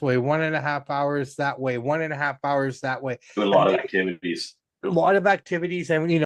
way, 1.5 hours that way, 1.5 hours that way. Do a lot of activities. A lot of activities, and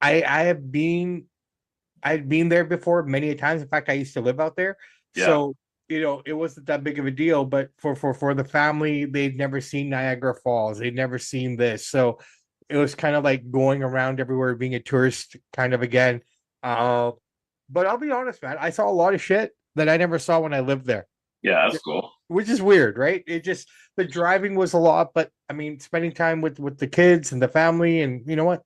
I have been I've been there before many times. In fact, I used to live out there. Yeah. So, it wasn't that big of a deal, but for the family, they'd never seen Niagara Falls. They'd never seen this. So it was kind of like going around everywhere, being a tourist kind of again. Uh, but I'll be honest, man, I saw a lot of shit that I never saw when I lived there, Yeah, that's cool. which is weird, right? It just the driving was a lot, but I mean, spending time with the kids and the family, and you know what?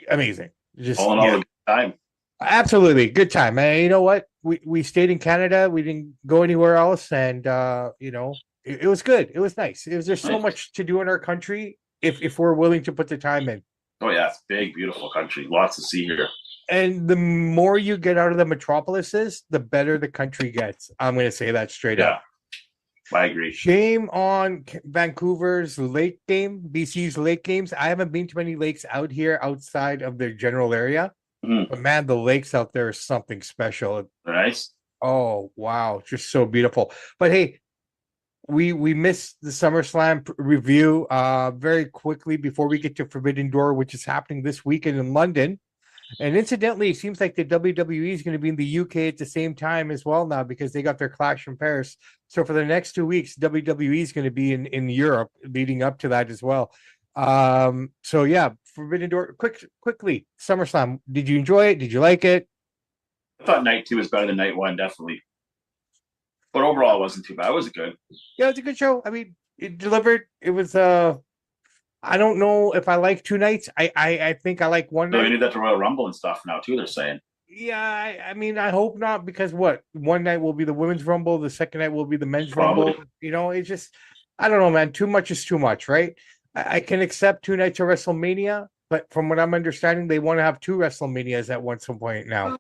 Amazing. Just All in all, yeah. a good time. Absolutely. Good time. And you know what? We stayed in Canada. We didn't go anywhere else. And it was good. It was nice. There's so Nice. much to do in our country if we're willing to put the time in. Oh yeah, it's big, beautiful country. Lots to see here. And the more you get out of the metropolises, the better the country gets. I'm gonna say that straight Yeah, up. I agree. Shame on Vancouver's lake game, BC's lake games. I haven't been to many lakes out here outside of their general area. Mhm. But man, the lakes out there is something special. Nice. Oh wow, just so beautiful. But hey, we missed the SummerSlam review very quickly before we get to Forbidden Door, which is happening this weekend in London. And incidentally, it seems like the WWE is going to be in the UK at the same time as well now because they got their Clash in Paris. So for the next 2 weeks, WWE is going to be in Europe leading up to that as well. So yeah, Forbidden Door. Quickly, SummerSlam. Did you enjoy it? Did you like it? I thought night two was better than night one, definitely. But overall, it wasn't too bad. It was good. Yeah, it was a good show. I mean, it delivered. It was I don't know if I like two nights. I think I like one So we night. need that to Royal Rumble and stuff now too. They're saying. Yeah, I mean, I hope not because what one night will be the women's rumble, the second night will be the men's Probably. rumble. It's just I don't know, man. Too much is too much, right? I can accept 2 nights of WrestleMania, but from what I'm understanding, they want to have two WrestleManias at one some point now.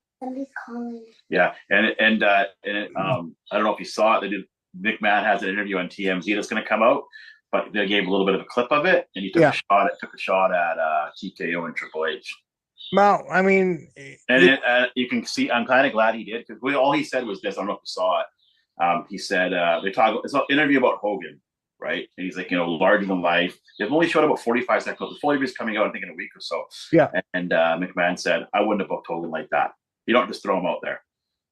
Yeah, I don't know if you saw it. They did. McMahon has an interview on TMZ that's going to come out, but they gave a little bit of a clip of it, and he took Yeah. a shot at TKO and Triple H. Well, I mean, And you can see. I'm kind of glad he did because all he said was this. I don't know if you saw it. He said they talk. It's an interview about Hogan, right? And he's like, larger than life. They've only showed about 45 seconds. The full interview is coming out, I think, in a week or so. yeah. And McMahon said, "I wouldn't have booked Hogan like that. You don't just throw him out there.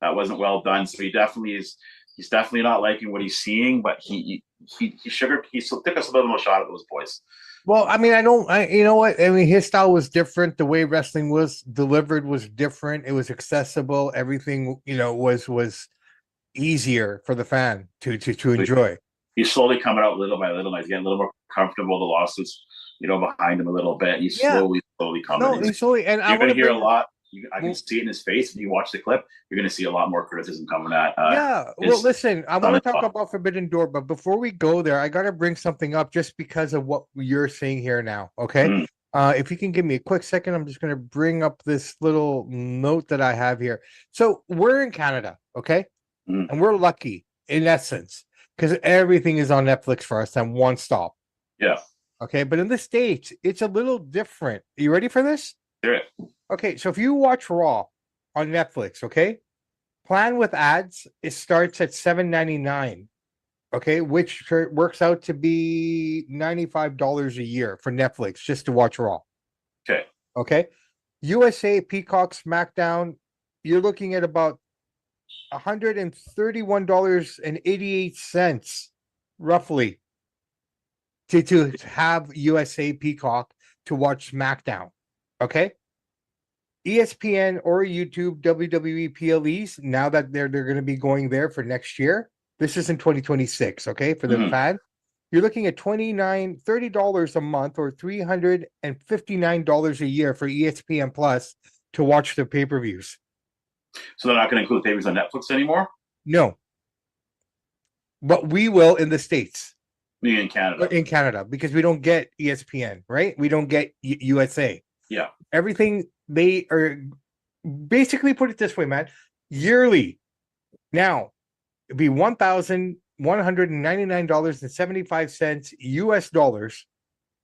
That wasn't well done." So he definitely is. He's definitely not liking what he's seeing, but he took us a little shot at those boys. Well, I mean, you know what? I mean, his style was different. The way wrestling was delivered was different. It was accessible. Everything, was easier for the fan to enjoy. He's slowly coming out little by little. He's getting a little more comfortable. The lawsuits, behind him a little bit. He's slowly coming. No, he's slowly, and you're going to hear a lot. I can see it in his face. If you watch the clip, you're going to see a lot more criticism coming at. Well, listen, I want to talk about Forbidden Door, but before we go there, I got to bring something up just because of what you're saying here now. Okay. Mm-hmm. If you can give me a quick second, I'm just going to bring up this little note that I have here. So we're in Canada, okay? Mm-hmm. And we're lucky in essence because everything is on Netflix for us and one stop. Yeah. Okay. But in the States, it's a little different. Are you ready for this? Sure. Okay, so if you watch Raw on Netflix, okay, plan with ads, it starts at $7.99, okay, which works out to be $95 a year for Netflix just to watch Raw. Okay. Okay. USA, Peacock, SmackDown, you're looking at about $131.88 roughly to have USA Peacock to watch SmackDown. Okay. ESPN or YouTube WWE PLEs, now that they're going to be going there for next year. This is in 2026, okay? For the fan, you're looking at $30 a month or $359 a year for ESPN Plus to watch the pay-per-views. So they're not going to include pay-per-views on Netflix anymore? No. But we will in the States. in Canada. In Canada, because we don't get ESPN, right? We don't get USA. Yeah. Everything they are basically, put it this way, man. Yearly now it'd be $1,199.75 US dollars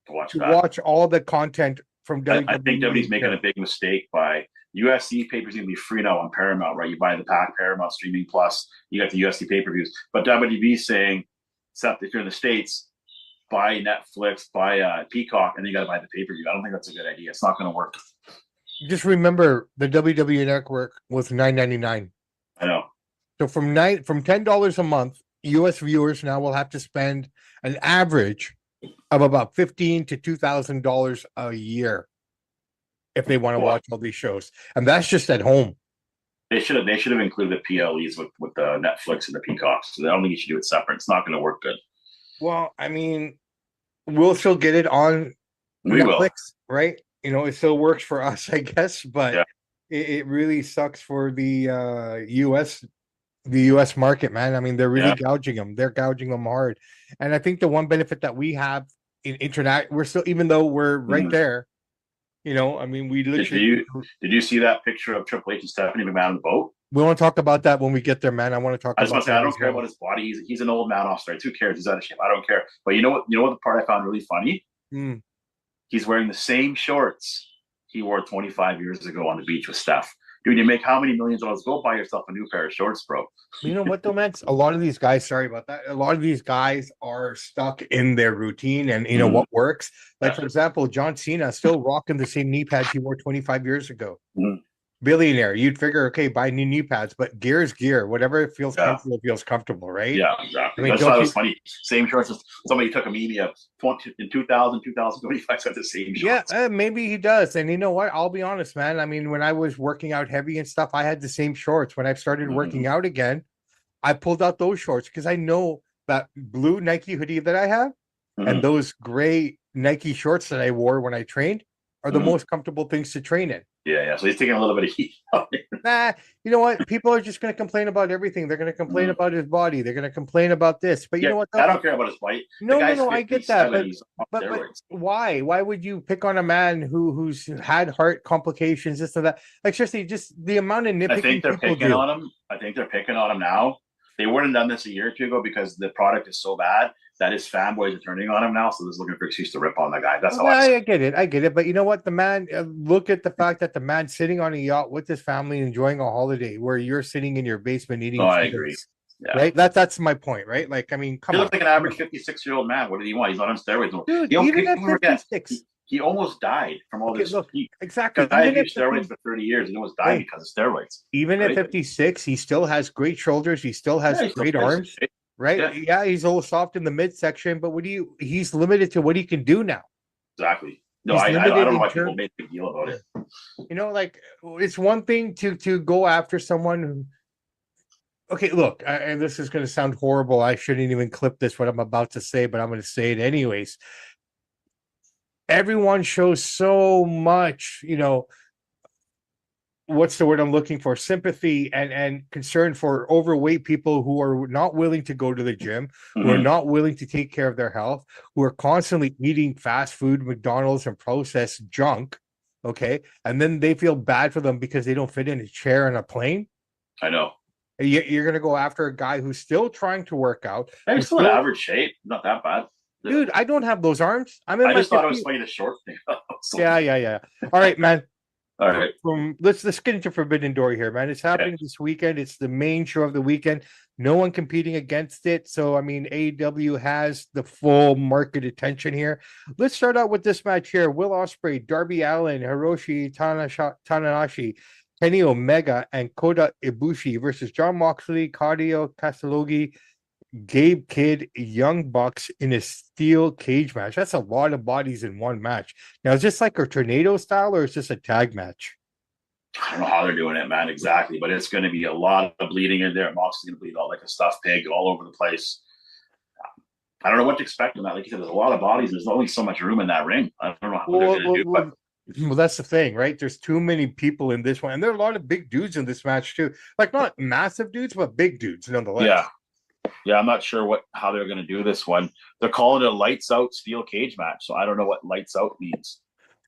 Watch to that. watch all the content from WWE. I think WWE's making a big mistake by UFC pay-per-views gonna be free now on Paramount, right? You buy the pack, Paramount Streaming Plus, you got the UFC pay-per-views. But WWE's saying, except if you're in the States, buy Netflix, buy Peacock, and then you gotta buy the pay-per-view. I don't think that's a good idea. It's not gonna work. Just remember the WWE network was $9.99. I know. So from $10 a month, US viewers now will have to spend an average of about $1,500 to $2,000 a year if they want to watch all these shows, and that's just at home. They should have included the PLEs with the Netflix and the Peacocks. So I don't think you should do it separate. It's not going to work good. Well, I mean, we'll still get it on Netflix, right? You know, it still works for us, I guess, but it really sucks for the US market, man. I mean, they're really gouging them. They're gouging them hard. And I think the one benefit that we have in internet, we're still, even though we're right there, you know, I mean, we literally. Did you see that picture of Triple H and Stephanie McMahon on the boat? We want to talk about that when we get there, man. I want to talk. I just want to say, I don't care about his body. He's an old man off steroids. Who cares? He's out of shape. I don't care. But you know what? The part I found really funny. He's wearing the same shorts he wore 25 years ago on the beach with Steph. Dude, you make how many millions of dollars? Go buy yourself a new pair of shorts, bro. You know what, though, Max? A lot of these guys, sorry about that. A lot of these guys are stuck in their routine and, you know, what works. Like, for example, John Cena still rocking the same knee pads he wore 25 years ago. Billionaire. You'd figure, okay, buy new knee pads, but gear is gear. Whatever it feels comfortable, feels comfortable, right? Yeah, exactly. I mean, that's why it was funny. Same shorts. Somebody took a media in 2025 said the same shorts. Yeah, maybe he does. And you know what? I'll be honest, man. I mean, when I was working out heavy and stuff, I had the same shorts. When I started working out again, I pulled out those shorts because I know that blue Nike hoodie that I have and those gray Nike shorts that I wore when I trained are the most comfortable things to train in. Yeah. So he's taking a little bit of heat. You know what? People are just going to complain about everything. They're going to complain about his body. They're going to complain about this. But you know what? I don't care about his body. No, I get that. But why? Why would you pick on a man who's had heart complications, this and that? Like, seriously, just the amount of nitpicking I think they're picking on him. I think they're picking on him now. They wouldn't have done this a year or two ago because the product is so bad that his fanboys are turning on him now. So they're looking for an excuse to rip on the guy. That's how I get it. I get it. But you know what? The man, look at the fact that the man's sitting on a yacht with his family enjoying a holiday where you're sitting in your basement eating. I agree. Yeah. Right? That's my point, right? Like, I mean, come on. He looks like an average 56-year-old man. What did he want? He's not on steroids. Dude, even at 56. He almost died from all this. Exactly. I used steroids for 30 years and almost died because of steroids. Even at 56, he still has great shoulders. He still has great arms. Right? Yeah, he's a little soft in the midsection, but he's limited to what he can do now. Exactly. No, I don't know why people make a big deal about it. You know, like, it's one thing to go after someone who. Okay, look, and this is going to sound horrible. I shouldn't even clip this, what I'm about to say, but I'm going to say it anyways. Everyone shows so much, you know, what's the word I'm looking for? Sympathy and concern for overweight people who are not willing to go to the gym, who are not willing to take care of their health, who are constantly eating fast food, McDonald's, and processed junk. Okay. And then they feel bad for them because they don't fit in a chair on a plane. I know. You're going to go after a guy who's still trying to work out. He's still in average shape. Not that bad. Dude, I don't have those arms. I just thought it was funny, the short thing. Yeah. All right, man. All right. Let's get into Forbidden Door here, man. It's happening this weekend. It's the main show of the weekend. No one competing against it. So, I mean, AEW has the full market attention here. Let's start out with this match here. Will Ospreay, Darby Allin, Hiroshi Tanahashi, Kenny Omega, and Kota Ibushi versus Jon Moxley, Claudio Castagnoli, Gabe Kidd, Young Bucks in a steel cage match. That's a lot of bodies in one match. Now, is this like a tornado style or is this a tag match? I don't know how they're doing it, man, exactly. But it's going to be a lot of bleeding in there. Moxley's going to bleed out like a stuffed pig all over the place. I don't know what to expect from that. Like you said, there's a lot of bodies. There's only so much room in that ring. I don't know what they're going to do. But well, that's the thing, right? There's too many people in this one. And there are a lot of big dudes in this match, too. Like, not massive dudes, but big dudes, nonetheless. Yeah. Yeah, I'm not sure how they're going to do this one. They're calling it a lights out steel cage match, so I don't know what lights out means.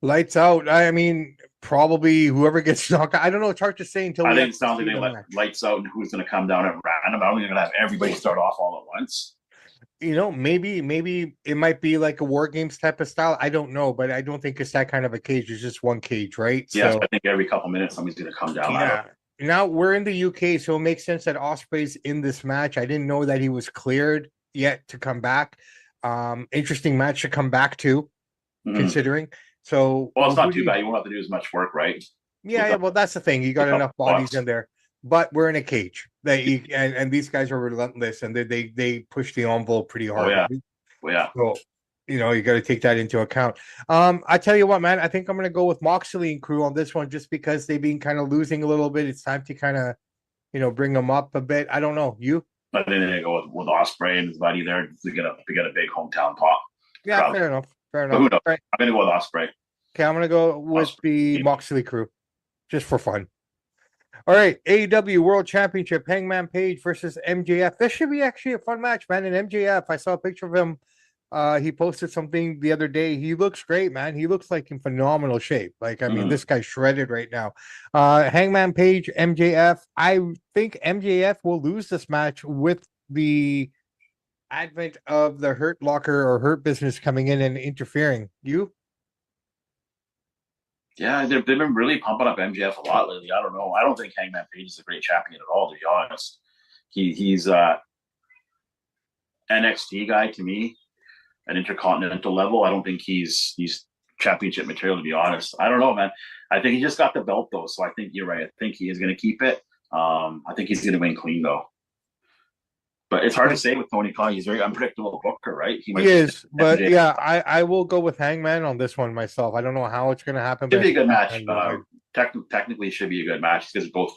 Lights out. I mean, probably whoever gets knocked out. I don't know. It's hard to say until I we think it actually sounds like see they the let match. lights out and who's going to come down at random. I don't think they're going to have everybody start off all at once. Maybe it might be like a war games type of style. I don't know, but I don't think it's that kind of a cage. It's just one cage, right? Yes, So I think every couple minutes somebody's going to come down. yeah. Now we're in the UK, so it makes sense that Osprey's in this match. I didn't know that he was cleared yet to come back. Interesting match to come back to, Mm-hmm. considering. So Well, it's not who do too you, bad. You won't have to do as much work, right? yeah, well, that's the thing. You got A couple enough bodies bucks. in there, but we're in a cage. And these guys are relentless, and they push the envelope pretty Oh hard. yeah, Right? oh yeah. So, you got to take that into account. I tell you what, man, I think I'm going to go with Moxley and crew on this one, just because they've been kind of losing a little bit. It's time to kind of, bring them up a bit. I don't know. You? I think they're going to go with Osprey and his buddy there to get a big hometown pop Yeah, crowd. fair enough. Fair But enough. who knows? All right. I'm going to go with Osprey. Okay, I'm going to go with the Osprey. Moxley crew, just for fun. All right, AEW World Championship, Hangman Page versus MJF. This should be actually a fun match, man. And MJF, I saw a picture of him. He posted something the other day. He looks great, man. He looks like in phenomenal shape. Like, I mean, this guy's shredded right now. Hangman Page, MJF. I think MJF will lose this match with the advent of the Hurt Locker or Hurt Business coming in and interfering. You? Yeah, they've been really pumping up MJF a lot lately. I don't know. I don't think Hangman Page is a great champion at all, to be honest. He's NXT guy to me, an intercontinental level. I don't think he's championship material, to be honest. I don't know, man. I think he just got the belt though, so I think you're right. I think he is going to keep it. I think he's going to win clean though. But it's hard to say with Tony Khan. He's very unpredictable booker, right? He is, but yeah, I will go with Hangman on this one myself. I don't know how it's going to happen. Should be a good match. Technically, should be a good match because both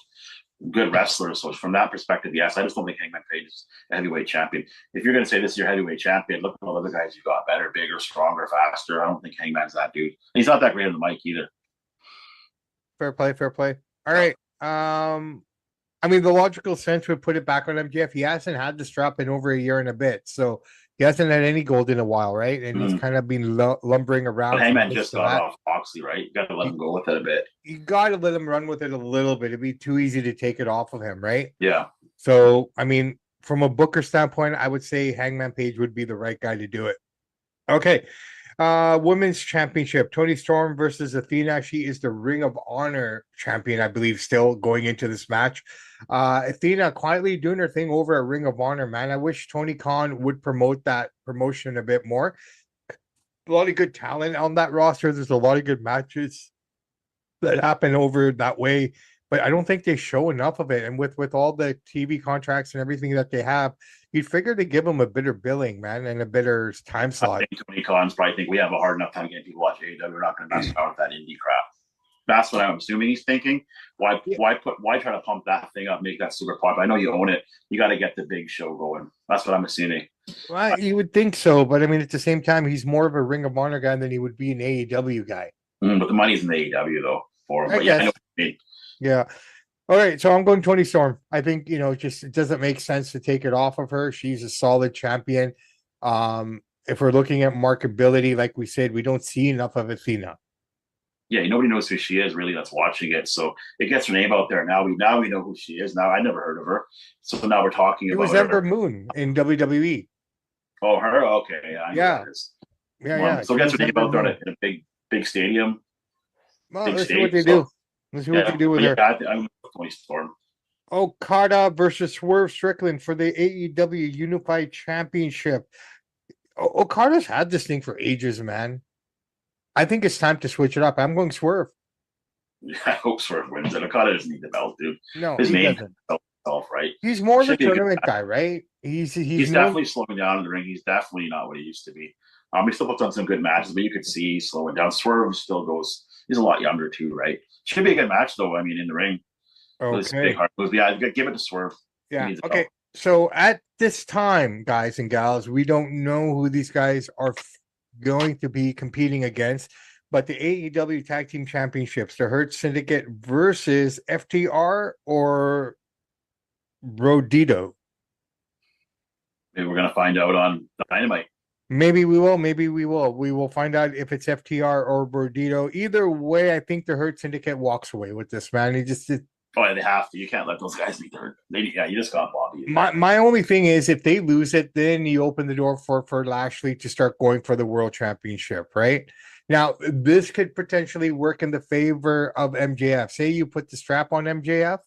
good wrestlers. So from that perspective, yes, I just don't think Hangman Page is a heavyweight champion. If you're going to say this is your heavyweight champion, look at all the other guys you got: better, bigger, stronger, faster. I don't think Hangman's that dude. He's not that great on the mic either. Fair play, fair play. All right. I mean, the logical sense would put it back on MJF. He hasn't had the strap in over a year and a bit, so he hasn't had any gold in a while, right? And he's kind of been lumbering around. But Hangman just got off Moxley, right? You got to let him go with it a bit. You got to let him run with it a little bit. It'd be too easy to take it off of him, right? Yeah. So, I mean, from a booker standpoint, I would say Hangman Page would be the right guy to do it. Okay. Women's championship, Toni Storm versus Athena. She is the Ring of Honor champion, I believe, still going into this match. Athena quietly doing her thing over at Ring of Honor, man. I wish Tony Khan would promote that promotion a bit more. A lot of good talent on that roster. There's a lot of good matches that happen over that way, but I don't think they show enough of it. And with all the TV contracts and everything that they have, you'd figure to give them a better billing, man, and a better time slot. I think Tony Khan's probably think we have a hard enough time getting people watch AEW. We're not going to mess around with that indie crap. That's what I'm assuming he's thinking. Why try to pump that thing up, make that super popular? I know you own it. You got to get the big show going. That's what I'm assuming. Well, you would think so, but I mean, at the same time, he's more of a Ring of Honor guy than he would be an AEW guy. But the money's in the AEW though for him. But yeah, I know what you mean. Yeah. All right, so I'm going Toni Storm. I think just it doesn't make sense to take it off of her. She's a solid champion. If we're looking at marketability, like we said, we don't see enough of Athena. Yeah, nobody knows who she is really that's watching it. So it gets her name out there. Now we know who she is. Now I never heard of her. So now we're talking about it was Ember Moon in WWE. Oh, her? Okay. Yeah. Yeah. So it gets her name out there in a big stadium. Well, let's see what they do. Let's see what they do with her. I'm Toni Storm. Okada versus Swerve Strickland for the AEW Unified Championship. Okada's had this thing for ages, man. I think it's time to switch it up. I'm going Swerve. Yeah, I hope Swerve wins it. Okada doesn't need the belt, dude. No, his name himself, right? He's more of a tournament guy, right? He's definitely slowing down in the ring. He's definitely not what he used to be. He still puts on some good matches, but you could see he's slowing down. Swerve still goes. He's a lot younger too, right? Should be a good match though. I mean, in the ring. Okay. Big hard moves. Yeah, give it to Swerve. Yeah. Okay. So at this time, guys and gals, we don't know who these guys are going to be competing against, but the AEW Tag Team Championships, the Hurt Syndicate versus FTR or Rodito. Maybe we're gonna find out on Dynamite. Maybe we will. Maybe we will. We will find out if it's FTR or Bordito. Either way, I think the Hurt Syndicate walks away with this, man. He just Oh, yeah, they have to. You can't let those guys be third. Yeah, you just got Bobby. my only thing is if they lose it, then you open the door for Lashley to start going for the world championship, right? Now, this could potentially work in the favor of MJF. Say you put the strap on MJF,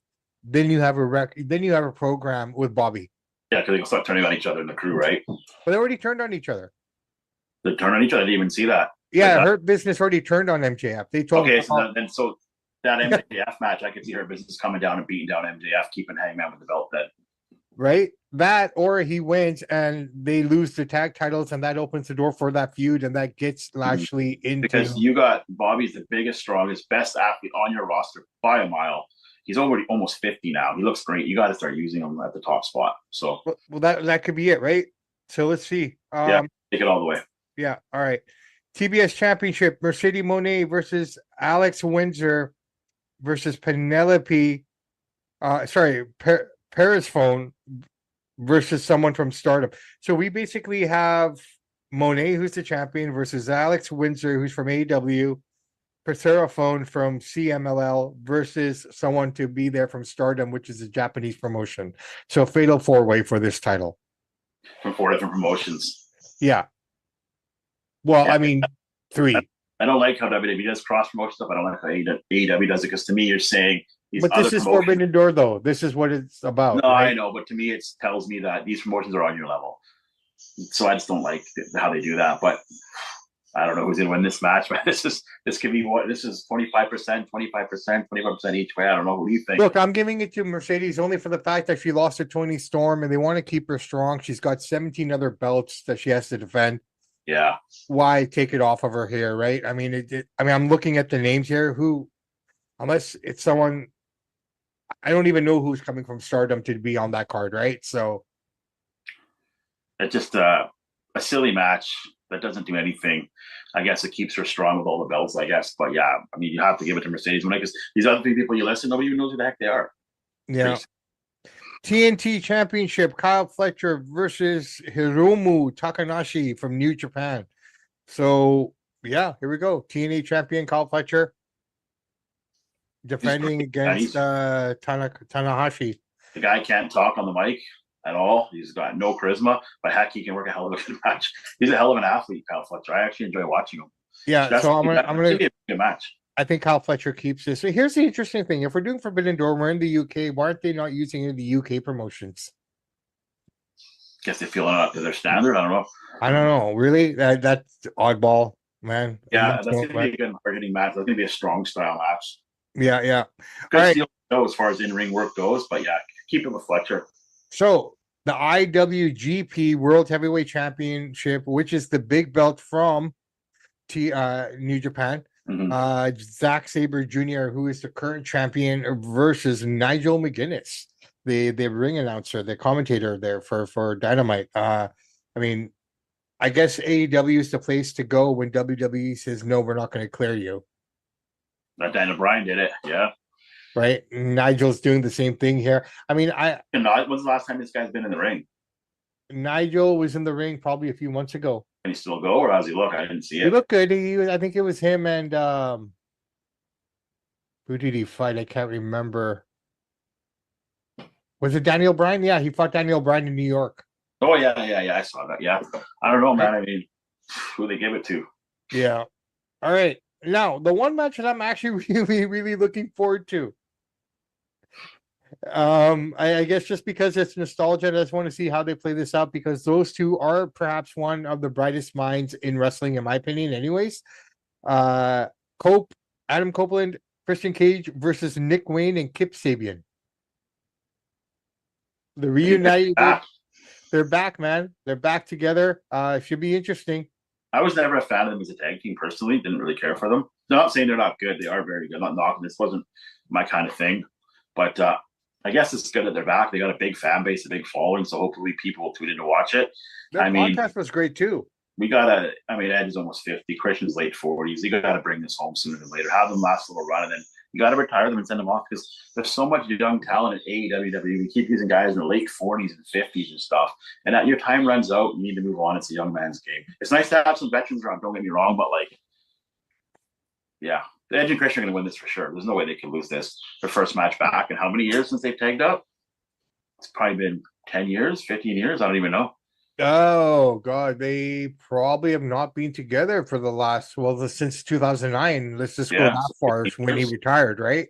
then you have a program with Bobby. Yeah, because they can start turning on each other in the crew, right? But they already turned on each other. They turn on each other. I didn't even see that. Yeah, Like, Hurt Business already turned on MJF. They told okay, so that MJF match, I could see Hurt Business coming down and beating down MJF, keeping Hangman with the belt then. right? That or he wins and they lose the tag titles, and that opens the door for that feud, and that gets Lashley into because you got Bobby's the biggest, strongest, best athlete on your roster by a mile. He's already almost 50 now. He looks great. You got to start using him at the top spot. So well, that could be it, right? So let's see. Yeah, take it all the way. Yeah, all right. TBS Championship: Mercedes Moné versus Alex Windsor versus Penelope. Paris Phone versus someone from Stardom. So we basically have Monet, who's the champion, versus Alex Windsor, who's from AEW, Persephone from CMLL versus someone to be there from Stardom, which is a Japanese promotion. So fatal 4-way for this title. From 4 different promotions. Yeah. Well, yeah. I mean, 3. I don't like how WWE does cross promotion stuff. I don't like how AEW does it, because to me, you're saying but this is Forbidden Door, though. This is what it's about. No, right? I know, but to me, it tells me that these promotions are on your level. So I just don't like how they do that. But I don't know who's going to win this match. But this could be what this is 25%, 25% each way. I don't know. Who do you think? Look, I'm giving it to Mercedes only for the fact that she lost to Toni Storm, and they want to keep her strong. She's got 17 other belts that she has to defend. Yeah. Why take it off of her here, right? I mean, I'm looking at the names here. Who, unless it's someone, I don't even know who's coming from Stardom to be on that card, right? So it's just a silly match that doesn't do anything. I guess it keeps her strong with all the belts, I guess. But yeah, I mean, you have to give it to Mercedes Moné, because these other 3 people you listen, nobody even knows who the heck they are. Yeah. TNT Championship: Kyle Fletcher versus Hiromu Takanashi from New Japan. So yeah, here we go. TNA champion Kyle Fletcher defending against Tanahashi. The guy can't talk on the mic at all. He's got no charisma, but heck, he can work a hell of a good match. He's a hell of an athlete, Kyle Fletcher. I actually enjoy watching him. Yeah, so I'm gonna be a good match. I think Kyle Fletcher keeps this. So here's the interesting thing: if we're doing Forbidden Door, we're in the UK. Why aren't they not using any of the UK promotions? Guess they feel up to their standard. I don't know. Really, that's oddball, man. Yeah, that's gonna be a good hard-hitting match. That's gonna be a strong style match. Yeah. Good deal as far as in-ring work goes, but yeah, keep it with Fletcher. So the IWGP World Heavyweight Championship, which is the big belt from New Japan. Mm-hmm. Zack Sabre Jr., who is the current champion, versus Nigel McGuinness, the ring announcer, the commentator there for Dynamite. I mean, I guess AEW is the place to go when WWE says no, we're not going to clear you. Daniel Bryan did it, yeah. Right, Nigel's doing the same thing here. I mean, when's the last time this guy's been in the ring? Nigel was in the ring probably a few months ago. Can he still go, or how's he look? I didn't see it. He looked good. I think it was him and who did he fight? I can't remember. Was it Daniel Bryan? Yeah, he fought Daniel Bryan in New York. Oh yeah. I saw that. Yeah, I don't know, man. I mean, who they give it to? Yeah. All right. Now, the one match that I'm actually really, really looking forward to. I guess just because it's nostalgia, I just want to see how they play this out, because those two are perhaps one of the brightest minds in wrestling, in my opinion, anyways. Adam Copeland, Christian Cage versus Nick Wayne and Kip Sabian. The reunited. They're back, man. They're back together. It should be interesting. I was never a fan of them as a tag team personally. Didn't really care for them. I'm not saying they're not good. They are very good. I'm not knocking. This wasn't my kind of thing. But I guess it's good that they're back. They got a big fan base, a big following. So hopefully people will tune in to watch it. Their podcast was great too. Ed is almost 50. Christian's late 40s. You got to bring this home sooner than later. Have them last a little run and then You got to retire them and send them off because there's so much young talent at AEW. We keep using guys in their late 40s and 50s and stuff. And that your time runs out, you need to move on. It's a young man's game. It's nice to have some veterans around. Don't get me wrong, but like, yeah, the Edge and Christian are going to win this for sure. There's no way they can lose this. Their first match back. And how many years since they've tagged up? It's probably been 10 years, 15 years. I don't even know. Oh God, they probably have not been together for the last since 2009. Let's just go that far when he retired, right?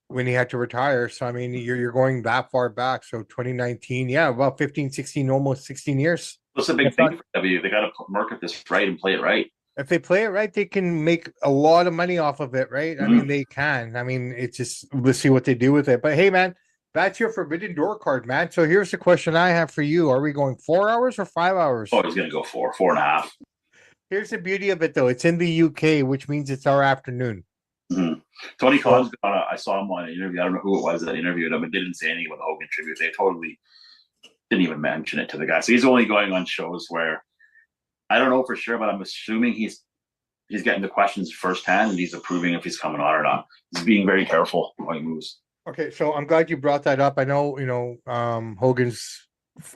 When he had to retire. So I mean, you're going that far back. So 2019, yeah, about 15, 16, almost 16 years. That's a big thing for W. They got to market this right and play it right. If they play it right, they can make a lot of money off of it, right? I mean, they can. I mean, it's just let's see what they do with it. But hey, man, that's your Forbidden Door card, man. So here's the question I have for you. Are we going 4 hours or 5 hours? Oh, he's going to go 4.5. Here's the beauty of it, though. It's in the UK, which means it's our afternoon. Tony Khan's gone. I saw him on an interview. I don't know who it was that interviewed him. It didn't say anything about the Hogan tribute. They totally didn't even mention it to the guy. So he's only going on shows where I don't know for sure, but I'm assuming he's getting the questions firsthand and he's approving if he's coming on or not. He's being very careful how he moves. Okay, so I'm glad you brought that up. I know, Hogan's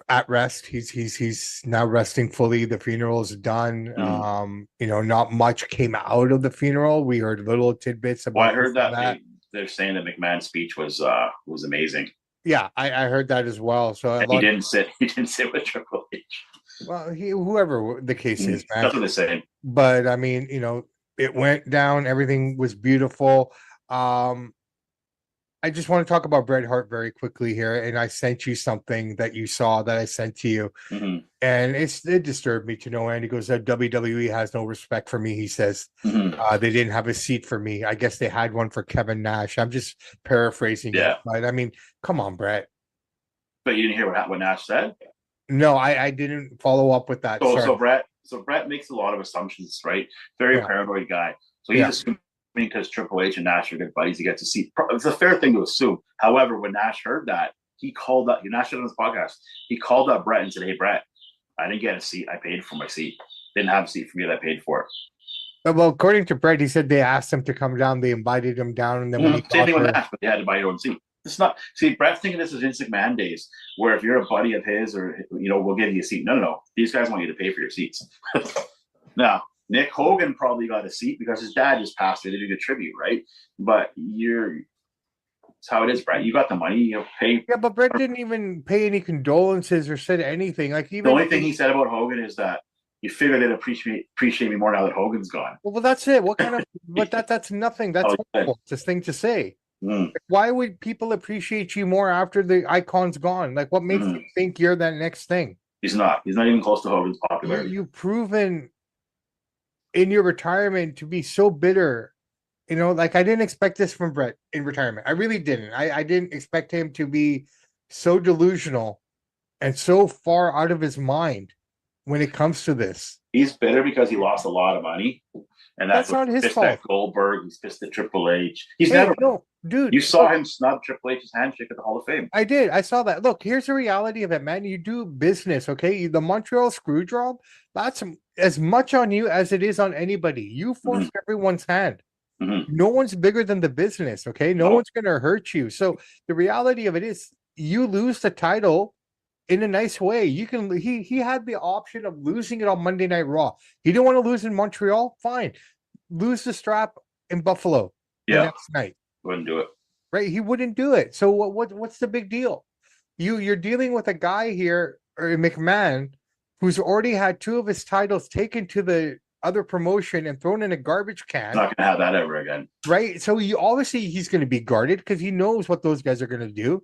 at rest. He's now resting fully. The funeral is done. Not much came out of the funeral. We heard little tidbits about. Well, I heard that they're saying that McMahon's speech was amazing. Yeah, I heard that as well. So he didn't sit with Triple H. Well, whoever the case is, man. That's what they're saying. But I mean, it went down. Everything was beautiful. I just want to talk about Bret Hart very quickly here. And I sent you something that you saw that I sent to you. And it disturbed me to no end. He goes, WWE has no respect for me, he says. They didn't have a seat for me. I guess they had one for Kevin Nash. I'm just paraphrasing it. But I mean, come on, Bret. But you didn't hear what Nash said? No, I didn't follow up with that. So Bret makes a lot of assumptions, right? Very paranoid guy. So he's assuming because Triple H and Nash are good buddies, he gets a seat. It's a fair thing to assume. However, when Nash heard that, he called up. Nash did on his podcast. He called up Bret and said, "Hey, Bret, I didn't get a seat. I paid for my seat. Didn't have a seat for me that I paid for it." Well, according to Bret, he said they asked him to come down. They invited him down, and then when he same thing with Nash, but they had to buy your own seat. It's not. See, Bret's thinking this is Vince McMahon days, where if you're a buddy of his, or we'll give you a seat. No. These guys want you to pay for your seats. Now, Nick Hogan probably got a seat because his dad just passed away. They did a tribute, right? But it's how it is, Bret. You got the money, pay. Yeah, but Bret didn't even pay any condolences or said anything. Like even the only thing he said about Hogan is that you figure they'd appreciate me more now that Hogan's gone. Well, that's it. What kind of? But that's nothing. That's horrible. It's a thing to say. Like, why would people appreciate you more after the icon's gone? Like, what makes you think you're that next thing? He's not. He's not even close to Hogan's popularity. You've proven in your retirement to be so bitter. Like I didn't expect this from Bret in retirement. I really didn't. I didn't expect him to be so delusional and so far out of his mind when it comes to this. He's bitter because he lost a lot of money. And that's not his fault. At Goldberg, he's pissed at Triple H. Dude. You saw him snub Triple H's handshake at the Hall of Fame. I did. I saw that. Look, here's the reality of it, man. You do business, okay? The Montreal screw job, that's as much on you as it is on anybody. You force everyone's hand. No one's bigger than the business, okay? No one's going to hurt you. So the reality of it is you lose the title in a nice way. You can. He had the option of losing it on Monday Night Raw. He didn't want to lose in Montreal. Fine, lose the strap in Buffalo. The next night wouldn't do it. Right, he wouldn't do it. So what's the big deal? You're dealing with a guy here, or McMahon, who's already had 2 of his titles taken to the other promotion and thrown in a garbage can. Not gonna have that ever again. Right. So obviously he's going to be guarded because he knows what those guys are going to do.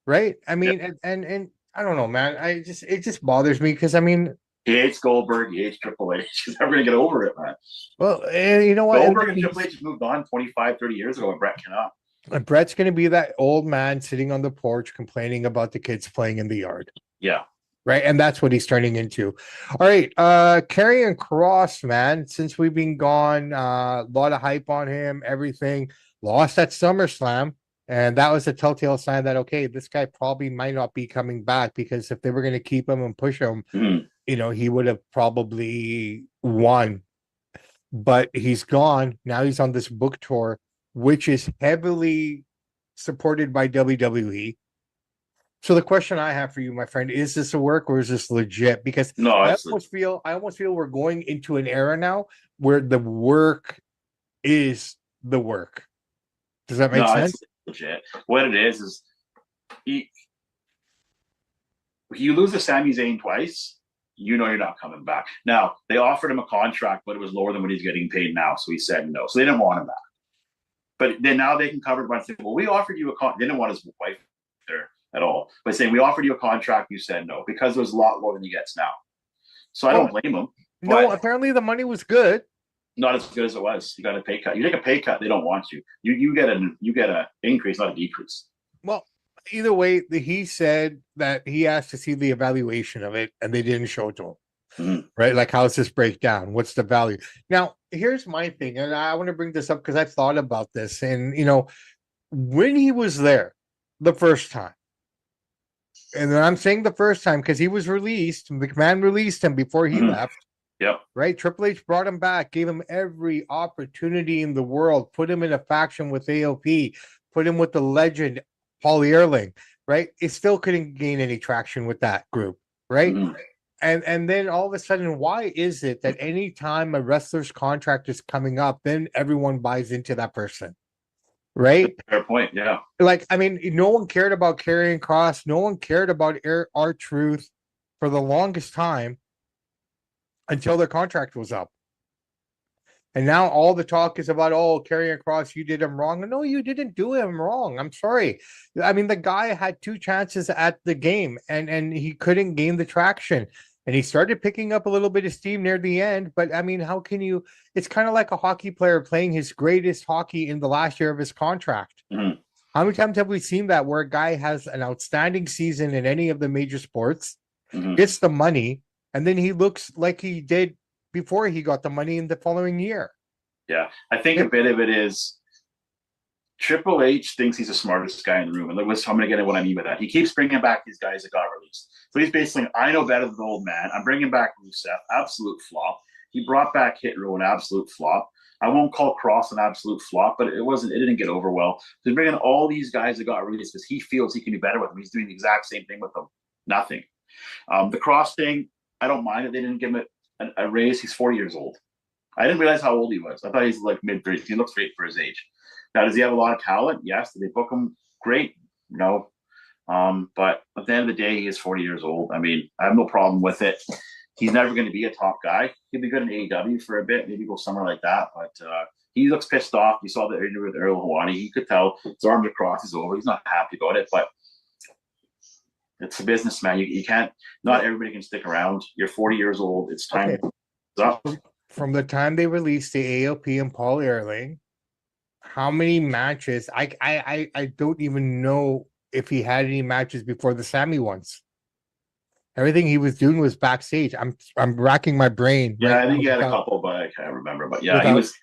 Right. I mean, and I don't know, man. It just bothers me because I mean, he hates Goldberg. He hates Triple H. He's never going to get over it, man. Well, and you know what? Goldberg and Triple H have moved on 25, 30 years ago, and Bret cannot. And Bret's going to be that old man sitting on the porch complaining about the kids playing in the yard. Yeah. Right. And that's what he's turning into. All right. Karrion Kross, man, since we've been gone, a lot of hype on him, everything. Lost at SummerSlam. And that was a telltale sign that, okay, this guy probably might not be coming back, because if they were going to keep him and push him, he would have probably won. But he's gone. Now he's on this book tour which is heavily supported by WWE. So the question I have for you, my friend, is this a work or is this legit? Because No, I it's almost feel we're going into an era now where the work is the work. Does that make no, it's sense? legit. What it is he, you lose to Sami Zayn twice, you know you're not coming back. Now they offered him a contract, but it was lower than what he's getting paid now, so he said no. So they didn't want him back. But then now they can cover it by saying, "Well, we offered you a contract." They didn't want his wife there at all, but saying we offered you a contract, you said no because it was a lot more than he gets now. So I Well, don't blame him, no, but apparently the money was good. not as good as it was. You got a pay cut. You take a pay cut, they don't want you. You get a increase, not a decrease. Well, either way, he said that he asked to see the evaluation of it and they didn't show it to him. Mm-hmm. Right? Like, how's this break down? What's the value? Now, here's my thing, and I want to bring this up because I've thought about this. And, when he was there the first time, and I'm saying the first time because he was released, McMahon released him before he left. Yep. Right? Triple H brought him back, gave him every opportunity in the world, put him in a faction with AOP, put him with the legend Paul Ehrling, right? It still couldn't gain any traction with that group, right? Mm-hmm. And then all of a sudden, why is it that anytime a wrestler's contract is coming up, then everyone buys into that person? Right? Fair point. Yeah. Like, I mean, no one cared about Karrion Kross, no one cared about R-Truth for the longest time until their contract was up. And now all the talk is about, oh, Karrion Kross, you did him wrong. No, you didn't do him wrong. I'm sorry. I mean, the guy had 2 chances at the game and he couldn't gain the traction. And he started picking up a little bit of steam near the end. But I mean, how can you? It's kind of like a hockey player playing his greatest hockey in the last year of his contract. Mm-hmm. How many times have we seen that where a guy has an outstanding season in any of the major sports, gets the money, and then he looks like he did before he got the money in the following year? Yeah. I think a bit of it is Triple H thinks he's the smartest guy in the room. And I'm going to get at what I mean by that. He keeps bringing back these guys that got released. So he's basically, I know better than the old man. I'm bringing back Rusev, absolute flop. He brought back Hit Row, an absolute flop. I won't call Cross an absolute flop, but it didn't get over well. So he's bringing all these guys that got released because he feels he can do better with them. He's doing the exact same thing with them. Nothing. The Cross thing, I don't mind that they didn't give him a raise. He's 40 years old. I didn't realize how old he was. I thought he's like mid-30s. He looks great for his age. Now, does he have a lot of talent? Yes. Did they book him? Great. No. But at the end of the day, he is 40 years old. I mean, I have no problem with it. He's never going to be a top guy. He'll be good in AEW for a bit, maybe go somewhere like that. But he looks pissed off. You saw the interview with Earl Hawani. He could tell his arms are crossed. He's over. He's not happy about it. But it's a business, man. You can't. Not everybody can stick around. You're 40 years old. It's time. Okay. Up. From the time they released the AOP and Paul Ehrling, how many matches? I don't even know if he had any matches before the Sammy ones. Everything he was doing was backstage. I'm racking my brain. Yeah, right I think now he had a without- couple, but I can't remember. But yeah, he without was.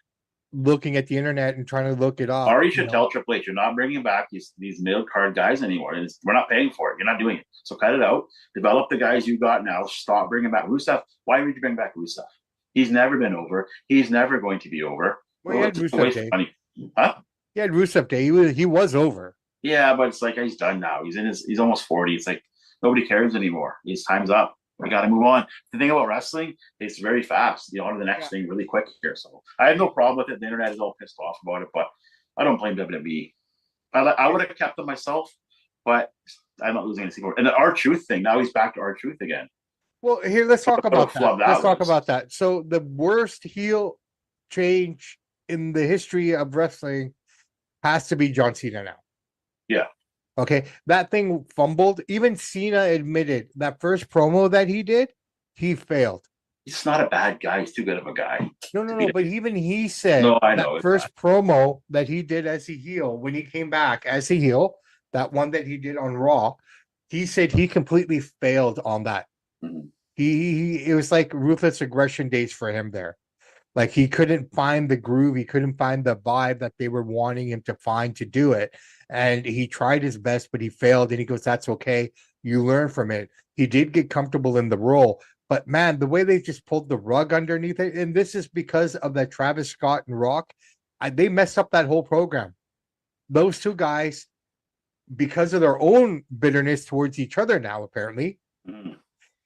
looking at the internet and trying to look it up. Or you should tell Triple H, you're not bringing back these middle card guys anymore. We're not paying for it. You're not doing it. So cut it out. Develop the guys you got now. Stop bringing back Rusev. Why would you bring back Rusev? He's never been over. He's never going to be over. Well, he had Rusev Day. Huh? He had Rusev Day. He was over. Yeah, but it's like he's done now. He's almost 40. It's like nobody cares anymore. His time's up. We got to move on. The thing about wrestling, it's very fast. You on to the next thing really quick here. So I have no problem with it. The internet is all pissed off about it, but I don't blame WWE. I would have kept them myself, but I'm not losing anything more. And the R-Truth thing, now he's back to R-Truth again. Well, here, let's talk about that. Let's talk was. about that. So the worst heel change in the history of wrestling has to be John Cena now. Yeah. Okay. That thing fumbled. Even Cena admitted that first promo that he did, he failed. He's not a bad guy. He's too good of a guy. No. But even he said that first promo that he did as a heel, when he came back as a heel, that one that he did on Raw, he said he completely failed on that. Mm-hmm. It was like ruthless aggression days for him there. Like he couldn't find the groove, he couldn't find the vibe that they were wanting him to find to do it. And he tried his best, but he failed. And he goes, "That's okay. You learn from it." He did get comfortable in the role, but man, the way they just pulled the rug underneath it, and this is because of that Travis Scott and Rock they messed up that whole program. Those two guys, because of their own bitterness towards each other now, apparently,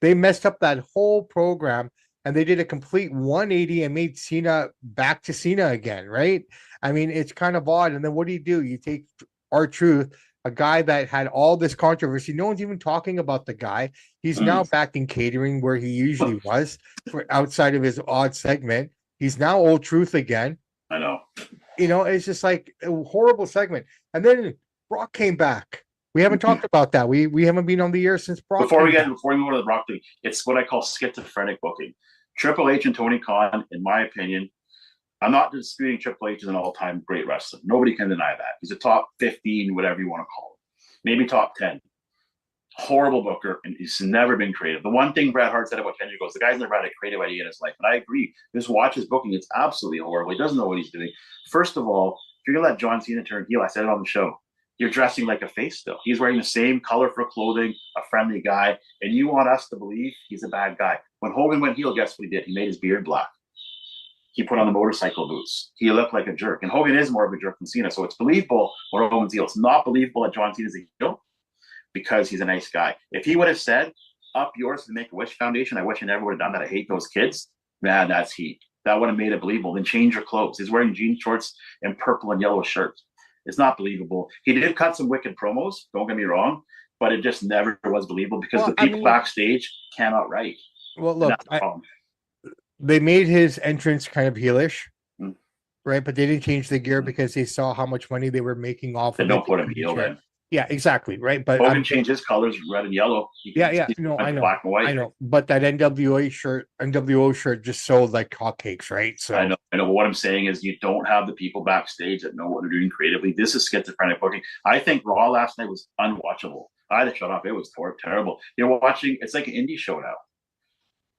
they messed up that whole program, and they did a complete 180 and made Cena back to Cena again, right? I mean, it's kind of odd. And then what do? You take R-Truth, a guy that had all this controversy. No one's even talking about the guy. He's now back in catering where he usually was for outside of his odd segment. He's now Old Truth again. I know. It's just like a horrible segment. And then Brock came back. We haven't talked about that. We haven't been on the air since Brock. Before we go to the Brock thing, it's what I call schizophrenic booking. Triple H and Tony Khan, in my opinion, I'm not disputing Triple H is an all-time great wrestler. Nobody can deny that. He's a top 15, whatever you want to call it. Maybe top 10. Horrible booker, and he's never been creative. The one thing Bret Hart said about 10 years ago is the guy's never had a creative idea in his life. And I agree. Just watch his booking. It's absolutely horrible. He doesn't know what he's doing. First of all, if you're going to let John Cena turn heel, I said it on the show, you're dressing like a face still. He's wearing the same color for clothing, a friendly guy, and you want us to believe he's a bad guy. When Hogan went heel, guess what he did? He made his beard black. He put on the motorcycle boots. He looked like a jerk. And Hogan is more of a jerk than Cena, so it's believable when Hogan's heel. It's not believable that John Cena's a heel because he's a nice guy. If he would have said, up yours to the Make-A-Wish Foundation, I wish I never would have done that. I hate those kids. Man, that's heat. That would have made it believable. Then change your clothes. He's wearing jean shorts and purple and yellow shirts. It's not believable. He did cut some wicked promos, don't get me wrong, but it just never was believable because the people backstage cannot write. Well, look, they made his entrance kind of heelish, right? But they didn't change the gear because they saw how much money they were making off of it. Don't put him heel then. Yeah, exactly, right. But Hogan changed his colors, red and yellow. No, I know, black and white. I know. But that NWO shirt just sold like hotcakes, right? So I know. But what I'm saying is, you don't have the people backstage that know what they're doing creatively. This is schizophrenic booking. I think Raw last night was unwatchable. I had to shut off. It was terrible. You're watching. It's like an indie show now.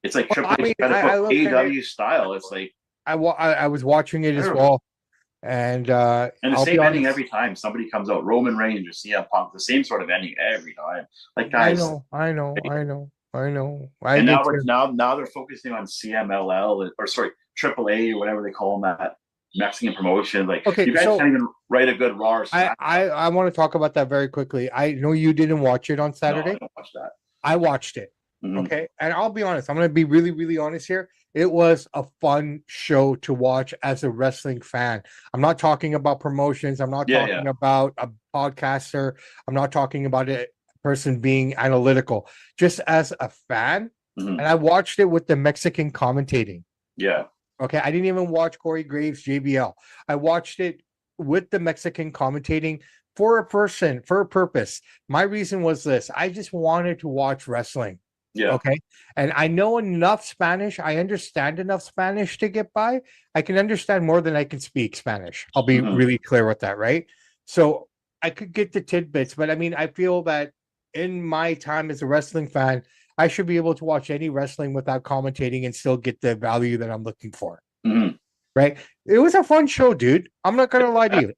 It's like Triple H AEW style. It's like I was watching it as well. And the same ending every time somebody comes out, Roman Reigns or CM Punk, the same sort of ending every time. Like, guys, I know. And now they're focusing on CMLL or Triple A or whatever they call them, that Mexican promotion. Like, okay, you guys can't even write a good Raw. I want to talk about that very quickly. I know you didn't watch it on Saturday. No, I don't watch that. I watched it. Okay, and I'll be honest. I'm going to be really, really honest here. It was a fun show to watch as a wrestling fan. I'm not talking about promotions. I'm not talking about a podcaster. I'm not talking about a person being analytical. Just as a fan, and I watched it with the Mexican commentating. Yeah. Okay, I didn't even watch Corey Graves, JBL. I watched it with the Mexican commentating for a purpose. My reason was this. I just wanted to watch wrestling. Yeah. Okay. And I know enough Spanish. I understand enough Spanish to get by. I can understand more than I can speak Spanish. I'll be really clear with that, right? So I could get the tidbits, but I mean, I feel that in my time as a wrestling fan, I should be able to watch any wrestling without commentating and still get the value that I'm looking for. Right? It was a fun show, dude. I'm not gonna lie to you.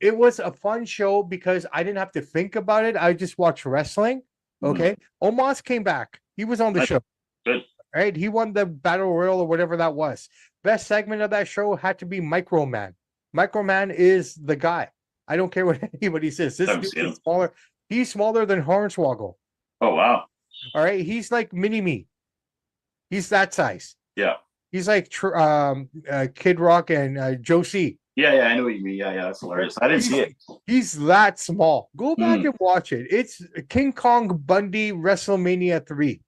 It was a fun show because I didn't have to think about it. I just watched wrestling. Okay. Omos came back. He was on the show. Good. Right. He won the Battle Royal or whatever that was. Best segment of that show had to be Microman. Microman is the guy. I don't care what anybody says. This dude is smaller. He's smaller than Hornswoggle. Oh, wow. All right. He's like mini-me. He's that size. Yeah. He's like Kid Rock and Josie. Yeah, I know what you mean. Yeah, that's hilarious. I didn't see it. He's that small. Go back and watch it. It's King Kong Bundy WrestleMania 3.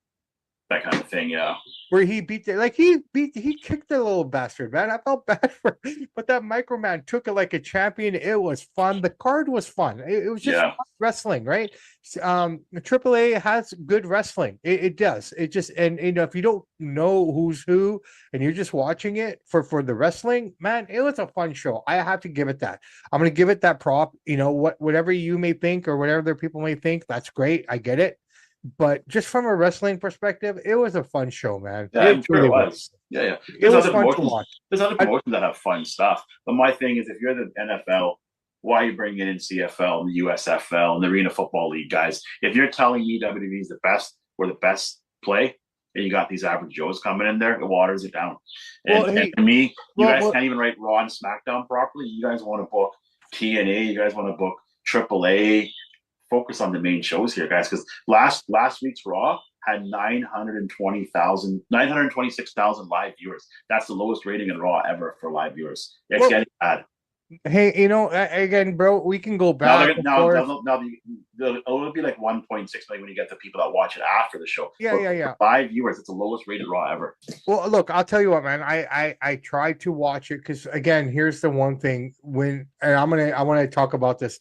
That kind of thing, yeah. Where he beat he kicked the little bastard, man. I felt bad for him. But that Microman took it like a champion. It was fun. The card was fun. It was just wrestling, right? AAA has good wrestling. It does. It just, and if you don't know who's who and you're just watching it for the wrestling, man, it was a fun show. I have to give it that. I'm gonna give it that prop. Whatever you may think or whatever other people may think, that's great. I get it. But just from a wrestling perspective, it was a fun show, man. Yeah, I'm sure it was. Yeah. There's other promotions that have fun stuff. But my thing is, if you're the NFL, why are you bringing in CFL and the USFL and the Arena Football League guys? If you're telling me WWE is the best or the best play, and you got these average Joes coming in there, it waters it down. Well, And hey, for me, you well, guys well, can't even write Raw and SmackDown properly. You guys want to book TNA, you guys want to book AAA. Focus on the main shows here, guys, because last week's Raw had 926,000 live viewers. That's the lowest rating in Raw ever for live viewers. It's well, getting bad. hey, again, bro, we can go Now back they're and now forth. it'll be like 1.6 million when you get the people that watch it after the show. Yeah, But yeah, for yeah. live viewers, it's the lowest rated Raw ever. Well, look, I'll tell you what, man. I try to watch it because again, here's the one thing and I want to talk about this.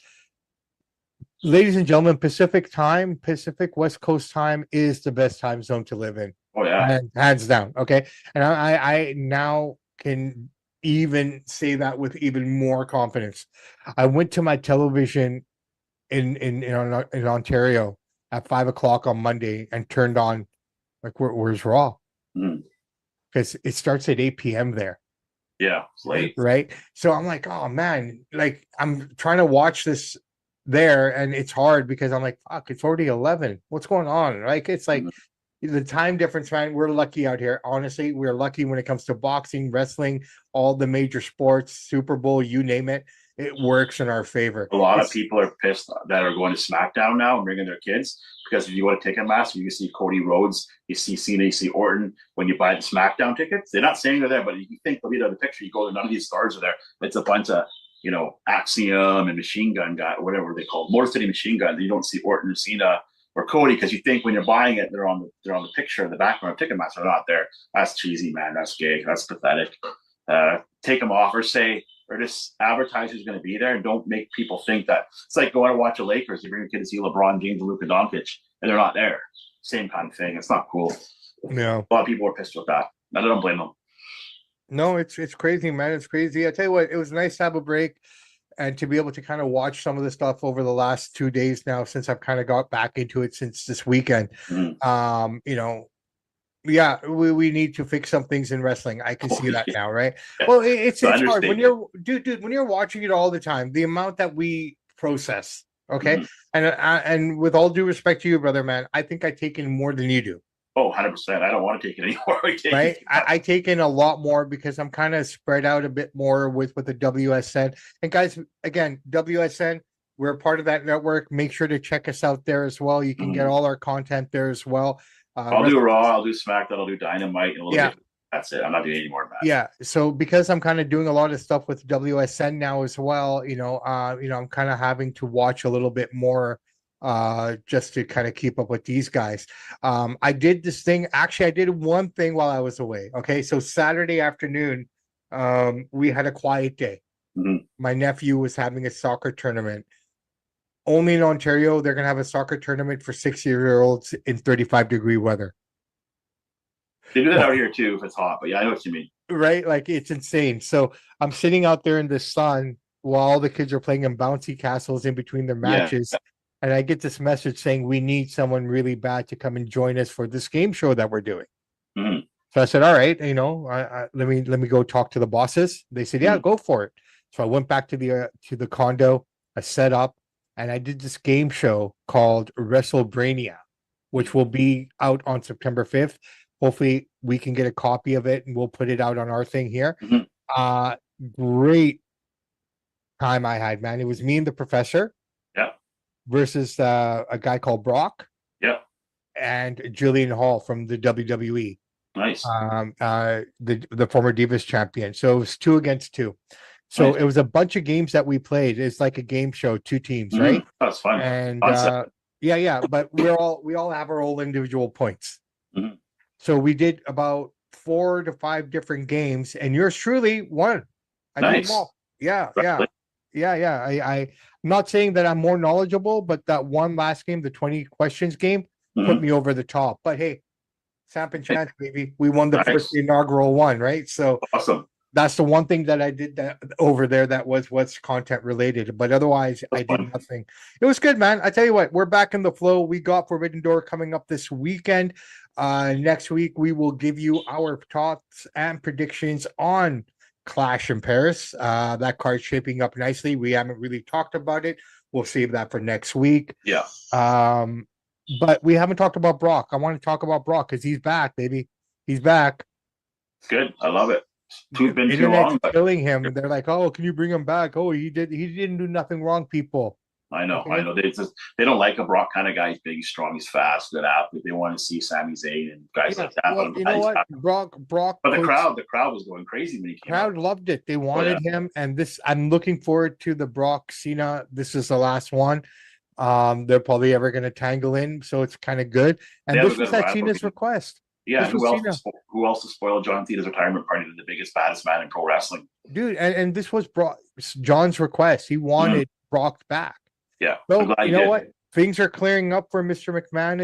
Ladies and gentlemen, Pacific West Coast time is the best time zone to live in. Oh yeah, And hands down. Okay. And I now can even say that with even more confidence. I went to my television in Ontario at 5 o'clock on Monday and turned on like where's Raw? mm. Because it starts at 8 p.m. there. Yeah, it's late. Right. So I'm like, oh man, like I'm trying to watch this there and it's hard because I'm like, fuck, it's already 11. What's going on? Like it's like the time difference, man. We're lucky out here. Honestly, we're lucky when it comes to boxing, wrestling, all the major sports, Super Bowl, you name it. It works in our favor. A lot of people are pissed that are going to SmackDown now and bringing their kids because if you want to take a master, you see Cody Rhodes, you see Cena, you see Orton. When you buy the SmackDown tickets, they're not saying they're there, but you think they'll be there in the picture. You go there, none of these stars are there. It's a bunch of Axiom and Machine Gun guy, whatever they call it, Motor City Machine Gun. You don't see Orton or Cena or Cody because you think when you're buying it, they're on the picture in the background of Ticketmaster. They're not there. That's cheesy, man. That's gay. That's pathetic. Take them off or just advertise who's going to be there and don't make people think that it's like going to watch the Lakers. You bring a kid to see LeBron James and Luka Doncic and they're not there. Same kind of thing. It's not cool. Yeah. A lot of people are pissed with that. I don't blame them. No, it's crazy, man. It's crazy. I tell you what, it was nice to have a break and to be able to kind of watch some of the stuff over the last 2 days now since I've kind of got back into it since this weekend. Yeah, we need to fix some things in wrestling. I can see that now, right? Well, it's hard when you're dude when you're watching it all the time. The amount that we process, okay, and with all due respect to you, brother, man, I think I take in more than you do. Oh, 100%. I don't want to take it anymore. Right, I take in a lot more because I'm kind of spread out a bit more with the WSN. And guys, again, WSN, we're a part of that network. Make sure to check us out there as well. You can get all our content there as well. I'll do Raw, I'll do SmackDown, I'll do Dynamite, and a little bit. That's it. I'm not doing any more of that. Yeah. So because I'm kind of doing a lot of stuff with WSN now as well, I'm kind of having to watch a little bit more just to kind of keep up with these guys. I did this thing. Actually, I did one thing while I was away. Okay. So Saturday afternoon, we had a quiet day. My nephew was having a soccer tournament. Only in Ontario, they're going to have a soccer tournament for 6-year-olds in 35-degree weather. They do that out here too if it's hot, but yeah, I know what you mean. Right? Like it's insane. So I'm sitting out there in the sun while all the kids are playing in bouncy castles in between their matches. Yeah. And I get this message saying we need someone really bad to come and join us for this game show that we're doing. So I said, all right, let me go talk to the bosses. They said, yeah, go for it. So I went back to the condo, I set up, and I did this game show called WrestleBrania, which will be out on September 5th. Hopefully we can get a copy of it and we'll put it out on our thing here. Great time I had, man. It was me and the professor. Yeah. Versus a guy called Brock. Yeah. And Jillian Hall from the WWE. Nice. The former Divas champion. So it was 2 against 2. So it was a bunch of games that we played. It's like a game show, 2 teams, right? That's fun. And yeah, but we all have our own individual points. So we did about 4 to 5 different games, and yours truly won. I did them all. Yeah. I'm not saying that I'm more knowledgeable, but that one last game, the 20 questions game, put me over the top. But hey, Samp Chance, baby, we won the first inaugural one, right? So awesome. That's the one thing that I did that over there that was content related, but otherwise I did nothing. It was good, man. I tell you what, we're back in the flow. We got Forbidden Door coming up this weekend. Next week we will give you our thoughts and predictions on Clash in Paris. That card's shaping up nicely. We haven't really talked about it. We'll save that for next week. Yeah. But we haven't talked about Brock. I want to talk about Brock because he's back, baby. He's back. It's good. I love it. It's been too Internet's long, but killing him. They're like, "Oh, can you bring him back?" Oh, he didn't do nothing wrong, people. I know. Okay. They don't like a Brock kind of guy. He's big, he's strong, he's fast, good athlete. They want to see Sami Zayn and guys Yeah. like that. But Well, I'm you glad know he's what? back. Brock But puts the crowd was going crazy when he came out. crowd loved it. They Oh yeah, wanted him, and this I'm looking forward to the Brock Cena. This is the last one. They're probably ever going to tangle in, so it's kind of good. they And have a this was good at rivalry. Cena's request. Yeah, This and was Cena, who else to spoil John Cena's retirement party to the biggest, baddest man in pro wrestling? dude, and this was Brock John's request. He wanted Brock back. Yeah, I'm So glad you he know did. what? Things are clearing up for Mr. McMahon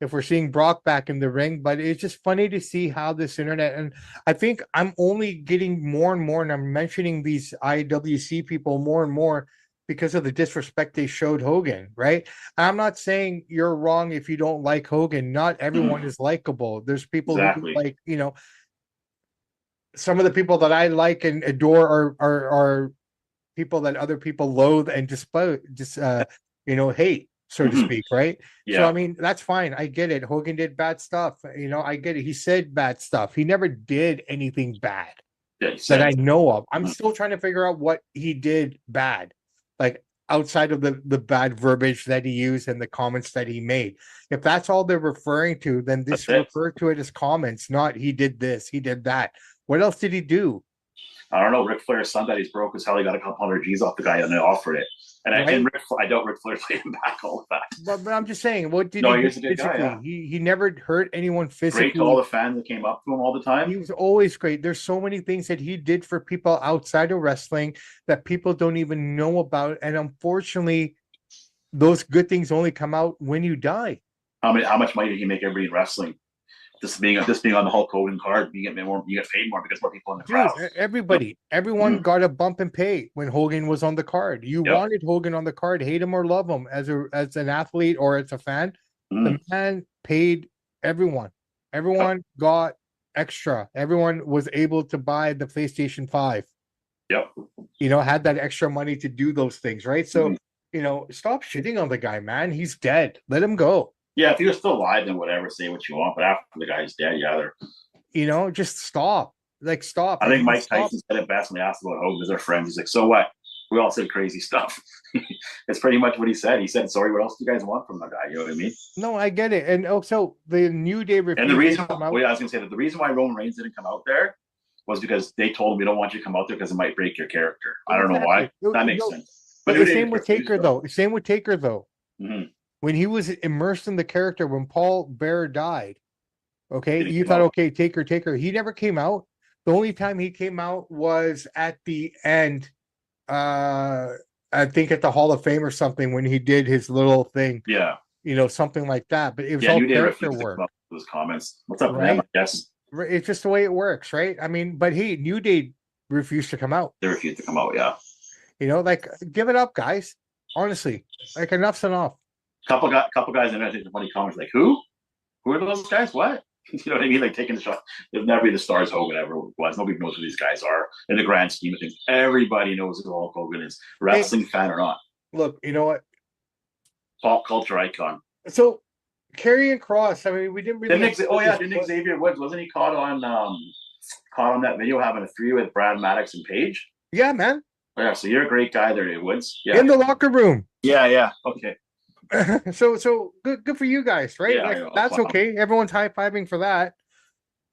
if we're seeing Brock back in the ring. But it's just funny to see how this internet, and I think I'm only getting more and more, and I'm mentioning these IWC people more and more because of the disrespect they showed Hogan, right? I'm not saying you're wrong if you don't like Hogan. Not everyone is likable. There's people who Exactly. like, some of the people that I like and adore are people that other people loathe and hate, so to Mhm. speak, right? So I Yeah, mean, that's fine. I get it. Hogan did bad stuff. I get it. He said bad stuff. He never did anything bad yeah, he that I said. know of. I'm Mhm. still trying to figure out what he did bad, like outside of the bad verbiage that he used and the comments that he made. If that's all they're referring to, then That's this it. refer to it as comments, not he did this, he did that. What else did he do? I don't know. Ric Flair's son that he's broke as hell. He got a couple hundred G's off the guy and they offered it. Right? I doubt Ric Flair paid him back all of that. But I'm just saying, what did No, he do he's a good guy. physically? Yeah, He never hurt anyone great to all physically. the fans that came up to him all the time. He was always great. There's so many things that he did for people outside of wrestling that people don't even know about. And unfortunately, those good things only come out when you die. How much money did he make everybody in wrestling? Just being on the Hulk Hogan card, you get paid more because more people in the Dude, crowd. everyone Mhm. got a bump in pay when Hogan was on the card. You Yep. wanted Hogan on the card, hate him or love him as an athlete or as a fan. The Mhm. man paid everyone. Yep. Everyone got extra. Everyone was able to buy the PlayStation 5. Yep. Had that extra money to do those things, right? So, Mhm. stop shitting on the guy, man. He's dead. Let him go. Yeah, if he was still alive, then whatever, say what you want. But after the guy's dead, yeah, they're Just stop. Like, stop. I think And Mike stop. Tyson said it best when they asked about Hogan as their friends. He's like, "So what? We all said crazy stuff." That's pretty much what he said. He said, "Sorry, what else do you guys want from the guy?" You know what I mean? No, I get it. And also, the New Day And the refused to reason, come out. well, yeah, I was gonna say that the reason why Roman Reigns didn't come out there was because they told him we don't want you to come out there because it might break your character. I don't know why. Exactly. That makes sense. But The New Day same just with refused Taker, to. though. Same with Taker, though. Mm-hmm. When he was immersed in the character, when Paul Bearer died, okay, Didn't you come thought, out. okay, Taker. He never came out. The only time he came out was at the end. I think at the Hall of Fame or something when he did his little thing, Yeah, something like that. But it was yeah. all New Day character refused to come work, out with those comments. What's up with them? right? I guess It's just the way it works, right? I mean, but hey, New Day refused to come out. they refused to come out. Yeah. Like give it up, guys. Honestly, like enough's enough. Couple guys in there taking funny comments like, "Who? Who are those guys? What?" You know what I mean? Like taking the shot. They'll never be the stars Hogan ever was. Nobody knows who these guys are in the grand scheme of things. Everybody knows who Hulk Hogan is, Hey, wrestling fan or not. look, you know what? Pop culture icon. So Karrion Cross. I mean, we didn't really. Didn't Xavier Woods wasn't he caught on that video having a three with Brad Maddox and Paige? Yeah, man. Oh, yeah, so you're a great guy there, Woods. Yeah, In the locker room. yeah. Okay. So good for you guys, right? Yeah, Like yeah, that's wow. okay. Everyone's high fiving for that.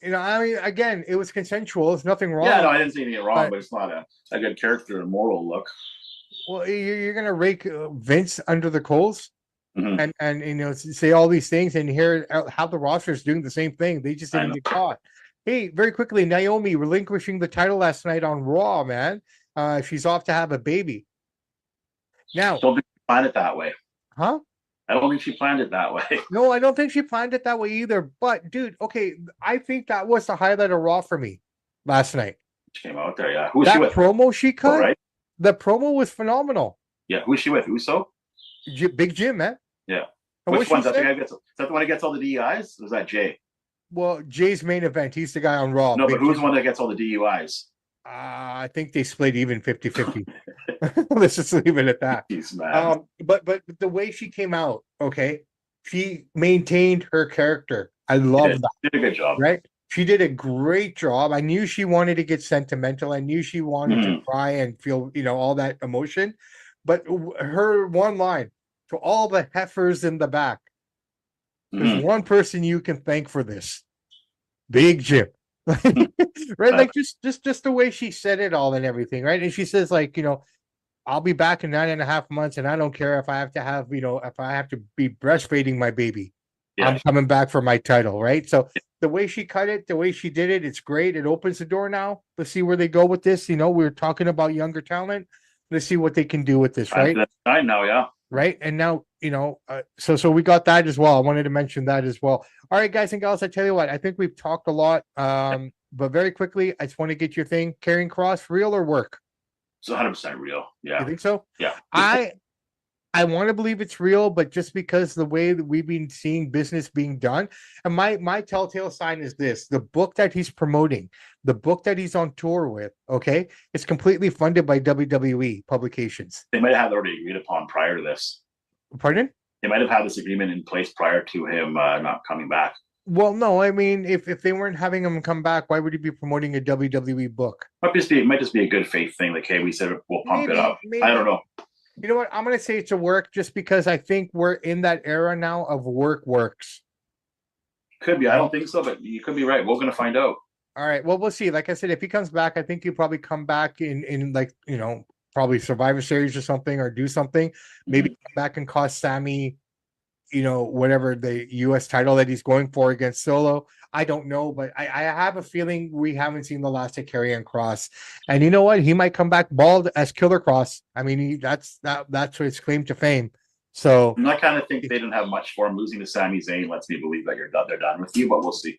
I mean, again, it was consensual. There's nothing wrong. Yeah, no, I didn't see anything wrong, But but it's not a good character and moral look. well, you're gonna rake Vince under the coals Mhm. and say all these things and hear how the roster is doing the same thing. They just I didn't know. get caught. Hey, very quickly, Naomi relinquishing the title last night on Raw, man. She's off to have a baby. Now, Don't think she planned it that way. huh? I don't think she planned it that way. No, I don't think she planned it that way either. But dude, okay, I think that was the highlight of Raw for me last night. She came out there, yeah. Who's she That with? promo she Oh, cut, right? the promo was phenomenal. Yeah. Who's she with? Uso? Big Jim, man. Yeah. And Which one's that? Is that the one that gets all the DUIs? Or is that Jay? Well, Jay's main event. He's the guy on Raw. No, Big but who's Jim. the one that gets all the DUIs? I think they split even 50-50. Let's just leave it at that. Jeez, man. But the way she came out, Okay. She maintained her character. I She love did. that, Did a good job. right? She did a great job. I knew she wanted to get sentimental. I knew she wanted to Mhm. cry and feel, all that emotion. But her one line to all the heifers in the back, there's Mhm. one person you can thank for this. Big Jim. Right? Like just the way she said it all and everything, right? And she says, like, I'll be back in 9.5 months, and I don't care if I have to have, if I have to be breastfeeding my baby. I'm Yeah. coming back for my title, right? So the way she cut it, the way she did it, it's great. It opens the door now. Let's see where they go with this. We were talking about younger talent. Let's see what they can do with this, right? I know, yeah. Right. And now, so we got that as well. I wanted to mention that as well. All right, guys and gals, I tell you what, I think we've talked a lot. But very quickly, I just want to get your thing. Karrion Kross, real or work? It's 100% real. You Yeah. think so? Yeah. I want to believe it's real, but just because the way that we've been seeing business being done, and my telltale sign is this: the book that he's promoting, the book that he's on tour with, okay, it's completely funded by WWE publications. They might have already agreed upon prior to this. Pardon? They might have had this agreement in place prior to him not coming back. Well, no, I mean, if they weren't having him come back, why would he be promoting a WWE book? It might just be a good faith thing. Like, hey, we said we'll pump it up. Maybe. I don't know. You know what? I'm going to say it's a work just because I think we're in that era now of work works. Could be. I don't think so, but you could be right. We're going to find out. All right. Well, we'll see. Like I said, if he comes back, I think he'll probably come back in like, probably Survivor Series or something, or do something. Maybe come back and cost Sammy, whatever the US title that he's going for against Solo. I don't know, but I have a feeling we haven't seen the last of Karrion Kross. And you know what? He might come back bald as Killer Kross. I mean, that's his claim to fame. So I kind of think they didn't have much for him. Losing to Sami Zayn lets me believe that they're done with you, but we'll see.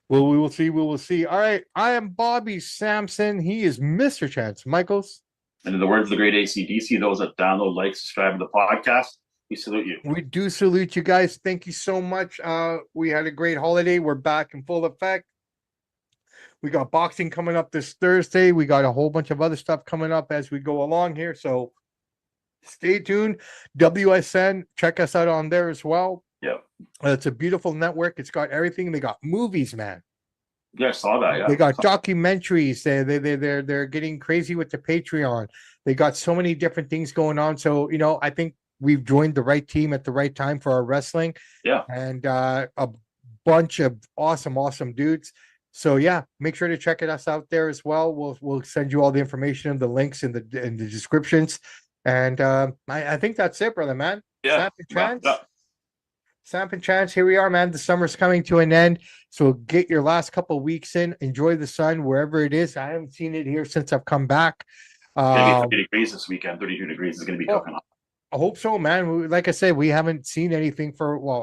Well, we will see. We will see. All right. I am Bobby Sampson. He is Mr. Chance Michaels. And in the words of the great ACDC, those that download, like, subscribe to the podcast, we salute you. We do salute you guys. Thank you so much. We had a great holiday. We're back in full effect. We got boxing coming up this Thursday. We got a whole bunch of other stuff coming up as we go along here. So stay tuned. WSN, check us out on there as well. Yeah. It's a beautiful network. It's got everything. They got movies, man. Yeah, I saw that. Yeah. They got documentaries. They're getting crazy with the Patreon. They got so many different things going on. So, I think we've joined the right team at the right time for our wrestling. Yeah. And a bunch of awesome dudes. So yeah, make sure to check us out there as well. We'll send you all the information and the links in the descriptions. And I think that's it, brother, man. Yeah. Samp Chance, here we are, man. The summer's coming to an end. So get your last couple of weeks in. Enjoy the sun wherever it is. I haven't seen it here since I've come back. It's going to be 30 degrees this weekend. 32 degrees is going to be cooking hot. I hope so, man. Like I said, we haven't seen anything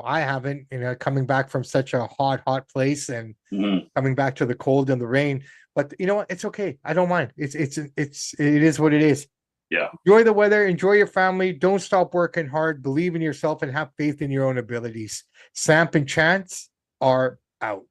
I haven't, coming back from such a hot place and coming back to the cold and the rain. But you know what? It's okay. I don't mind. It is what it is. Yeah. Enjoy the weather. Enjoy your family. Don't stop working hard. Believe in yourself and have faith in your own abilities. Samp and Chance are out.